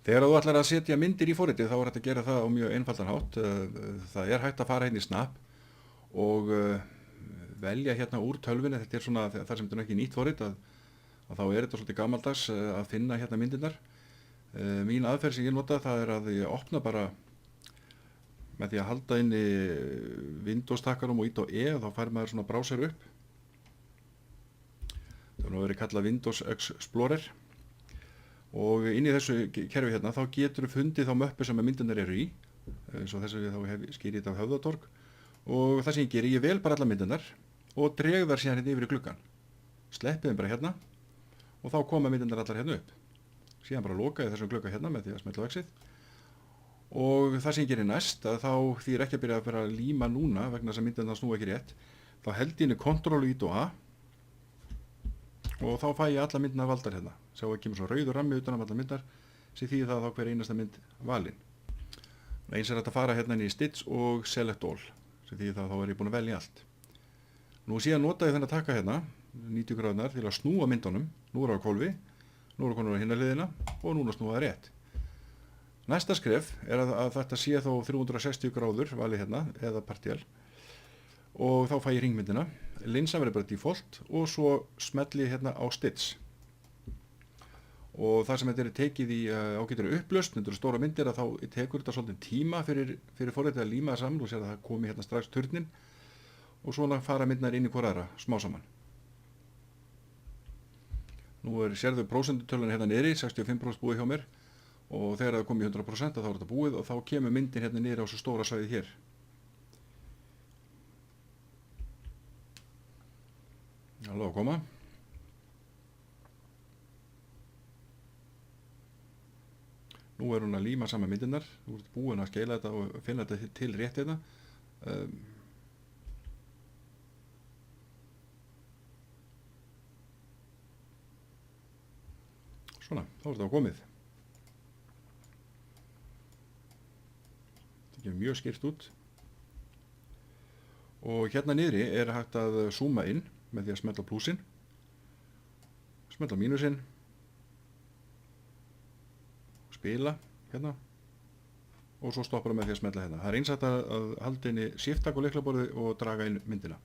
Þegar þú ætlar að setja myndir í forritið þá er hægt að gera það á mjög einfaldan hátt. Það er hægt að fara hérna í Snap og velja hérna úr tölvunni. Þetta er svona þar sem þetta er ekki nýtt forrit að þá er þetta svolítið gamaldags að finna hérna myndirnar. Mín aðferð sem ég nota það er að ég opna bara með því að halda inn í Windows takkarum og ít á E og þá fær maður svona browser upp. Það er nú verið kallað Windows Explorer. Og inn í þessu kerfi hérna þá getur þú fundið þá möppu sem myndirnar eru í, eins og þessu þá skýri þetta af Höfðatorg, og það sem ég geri, ég vel bara alla myndirnar og dreg þar síðan hérna yfir í gluggann. Sleppi þeim bara hérna og þá koma myndirnar allar hérna upp. Síðan bara loka ég þessum glugga hérna með því að smella á exið. Og það sem ég geri næst, að þá því ekki að byrja að líma núna vegna þess að myndirnar snúa ekki rétt, þá held ég inn í Ctrl og ít og A og þá fæ ég alla myndina valdar hérna. Sjá að kemur svo rauður rammi utan allar myndar sem þýðir það þá hver einasta mynd valin. Eins er þetta að fara hérna inn í Stitch og Select All sem þýðir það þá er ég búin að velja allt. Nú síðan nota ég þennan að taka hérna 90 gráðunar til að snúa myndunum. Nú er á hvolfi, nú er konur á hinna liðina og núna snúa það rétt. Næsta skref er að þetta sé þá 360 gráður valið hérna eða partial og þá fæ ég ringmyndina. Linsan verður bara default og svo smelli ég hérna á Stitch. Og það sem þetta er tekið í ágætri upplausn, þetta eru stóra myndir að þá tekur þetta svolítið tíma fyrir forritið að líma það saman. Þú sér að það komi hérna strax turnin og svona fara myndnar inn í hvora aðra smá saman. Nú sérðu prósentutölun hérna niðri, 65% búið hjá mér og þegar það komi 100% þá er þetta búið og þá kemur myndin hérna niðri á svo stóra svæðið hér. Alveg að koma. Nú er hún að líma saman myndirnar. Þú ert búin að skeila þetta og finna þetta til rétt hérna. Svona, þá er þetta komið. Þetta kemur mjög skýrt út. Og hérna niðri er hægt að zooma inn með því að smella plusinn, smella mínusinn, spila hérna og svo stoppar það með því að smella hérna. Það er eins að halda inn í shift-takk á lyklaborði og draga inn myndina.